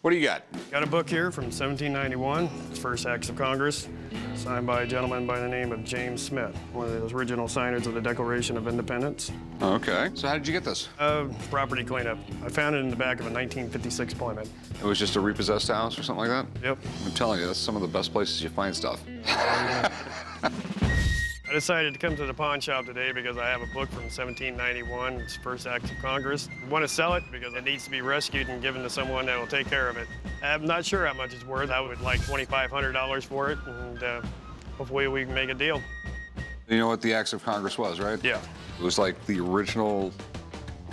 What do you got? Got a book here from 1791, First Acts of Congress, signed by a gentleman by the name of James Smith, one of the original signers of the Declaration of Independence. Okay. So how did you get this? Property cleanup. I found it in the back of a 1956 Plymouth. It was just a repossessed house or something like that? Yep. I'm telling you, that's some of the best places you find stuff. I decided to come to the pawn shop today because I have a book from 1791, it's First Acts of Congress. I want to sell it because it needs to be rescued and given to someone that will take care of it. I'm not sure how much it's worth. I would like $2,500 for it, and hopefully we can make a deal. You know what the Acts of Congress was, right? Yeah. It was like the original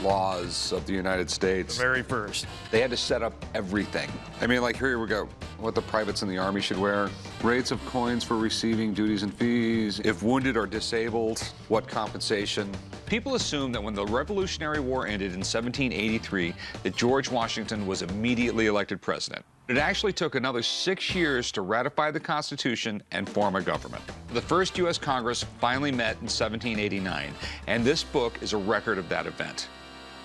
laws of the United States. The very first. They had to set up everything. I mean, like, here we go. What the privates in the Army should wear. Rates of coins for receiving duties and fees. If wounded or disabled, what compensation. People assume that when the Revolutionary War ended in 1783, that George Washington was immediately elected president. It actually took another 6 years to ratify the Constitution and form a government. The first U.S. Congress finally met in 1789, and this book is a record of that event.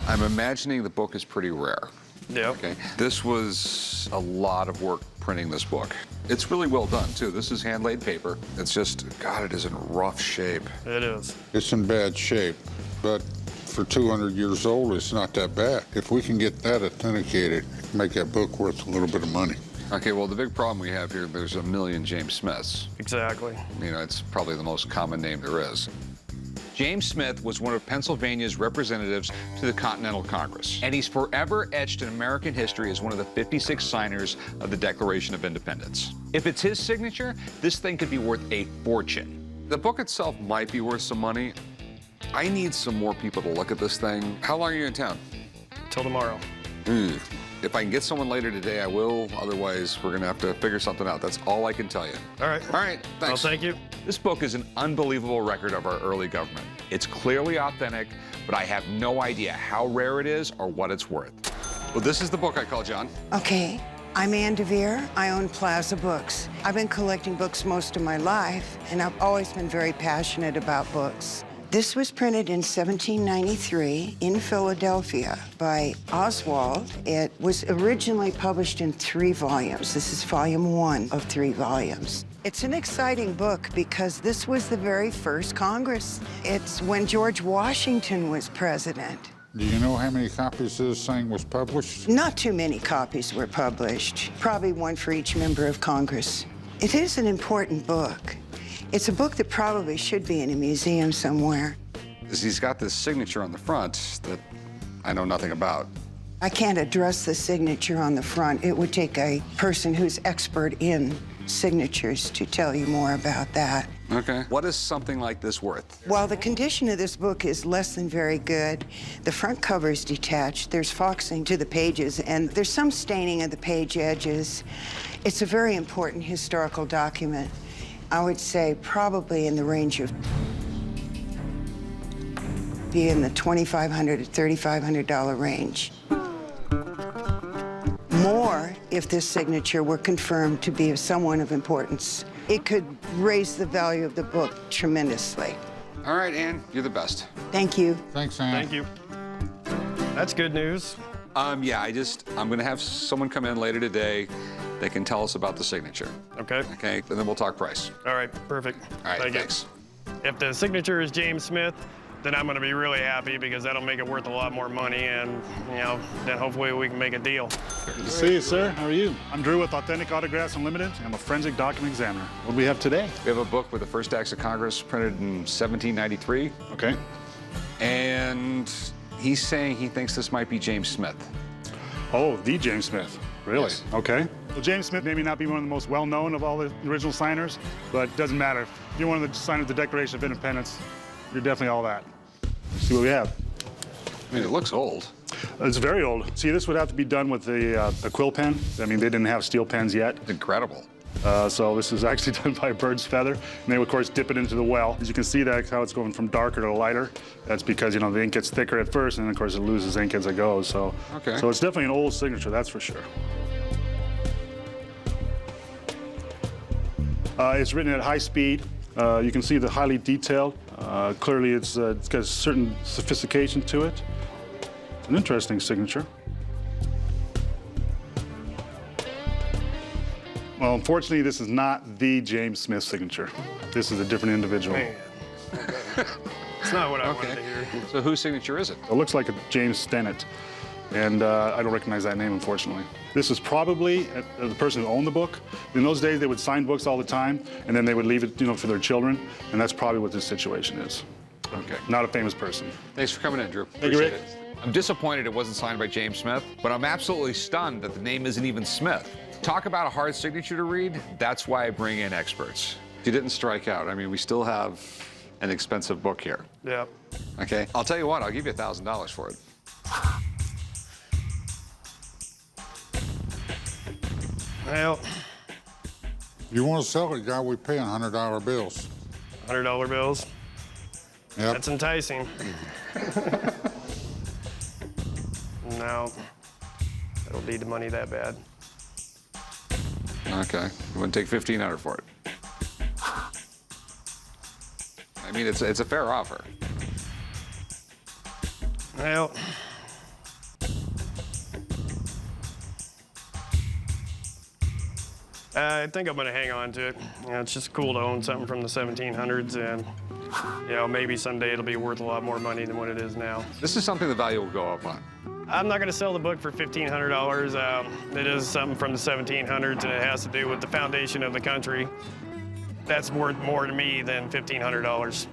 I'm imagining the book is pretty rare. Yeah. Okay. This was a lot of work printing this book. It's really well done, too. This is hand-laid paper. It's just, God, it is in rough shape. It is. It's in bad shape, but for 200 years old, it's not that bad. If we can get that authenticated, make that book worth a little bit of money. Okay, well, the big problem we have here, there's a million James Smiths. Exactly. You know, it's probably the most common name there is. James Smith was one of Pennsylvania's representatives to the Continental Congress, and he's forever etched in American history as one of the 56 signers of the Declaration of Independence. If it's his signature, this thing could be worth a fortune. The book itself might be worth some money. I need some more people to look at this thing. How long are you in town? Till tomorrow. If I can get someone later today, I will. Otherwise, we're going to have to figure something out. That's all I can tell you. All right. All right, Well, thanks. thank you. This book is an unbelievable record of our early government. It's clearly authentic, but I have no idea how rare it is or what it's worth. Well, this is the book I called John. Okay, I'm Ann DeVere. I own Plaza Books. I've been collecting books most of my life, and I've always been very passionate about books. This was printed in 1793 in Philadelphia by Oswald. It was originally published in 3 volumes. This is volume 1 of 3 volumes. It's an exciting book because this was the very first Congress. It's when George Washington was president. Do you know how many copies of this thing was published? Not too many copies were published, probably 1 for each member of Congress. It is an important book. It's a book that probably should be in a museum somewhere. He's got this signature on the front that I know nothing about. I can't address the signature on the front. It would take a person who's expert in signatures to tell you more about that. Okay. What is something like this worth? While the condition of this book is less than very good, the front cover is detached, there's foxing to the pages, and there's some staining of the page edges. It's a very important historical document. I would say probably in the range of be in the $2,500 to $3,500 range. More if this signature were confirmed to be of someone of importance. It could raise the value of the book tremendously. All right, Ann, you're the best. Thank you. Thanks, Ann. Thank you. That's good news. Yeah, I'm going to have someone come in later today that can tell us about the signature. Okay. Okay, and then we'll talk price. All right, perfect. All right, Thank you. thanks. If the signature is James Smith, then I'm going to be really happy because that'll make it worth a lot more money, and then hopefully we can make a deal. Good to see you, sir. How are you? I'm Drew with Authentic Autographs Unlimited. I'm a forensic document examiner. What do we have today? We have a book with the first acts of Congress printed in 1793, Okay. and he's saying he thinks this might be James Smith. Oh, the James Smith. Really? Yes. Okay. Well, James Smith may not be one of the most well-known of all the original signers, but it doesn't matter. If you're one of the signers of the Declaration of Independence, you're definitely all that. Let's see what we have. I mean, it looks old. It's very old. See, this would have to be done with a quill pen. I mean, they didn't have steel pens yet. It's incredible. So this is actually done by a bird's feather. And they, of course, dip it into the well. As you can see, that's how it's going from darker to lighter. That's because, the ink gets thicker at first, and, of course, it loses ink as it goes. So, Okay. So it's definitely an old signature, that's for sure. It's written at high speed. You can see the highly detailed. Clearly, it's got a certain sophistication to it. It's an interesting signature. Well, unfortunately, this is not the James Smith signature. This is a different individual. Man. It's not what I wanted to hear. So whose signature is it? It looks like a James Stennett, and I don't recognize that name, unfortunately. This is probably the person who owned the book. In those days, they would sign books all the time, and then they would leave it, for their children, and that's probably what this situation is. Okay. Not a famous person. Thanks for coming in, Drew. Thank you, Rick. Appreciate it. I'm disappointed it wasn't signed by James Smith, but I'm absolutely stunned that the name isn't even Smith. Talk about a hard signature to read. That's why I bring in experts. You didn't strike out. I mean, we still have an expensive book here. Yeah. Okay. I'll tell you what, I'll give you $1,000 for it. Well, You want to sell it, guy, we pay $100 bills. $100 bills. Yep. That's enticing. No, I don't need the money that bad. Okay. You want to take $1,500 for it? I mean, it's a fair offer. Well, I think I'm gonna hang on to it. It's just cool to own something from the 1700s, and maybe someday it'll be worth a lot more money than what it is now. This is something the value will go up on. I'm not gonna sell the book for $1,500. It is something from the 1700s, and it has to do with the foundation of the country. That's worth more to me than $1,500.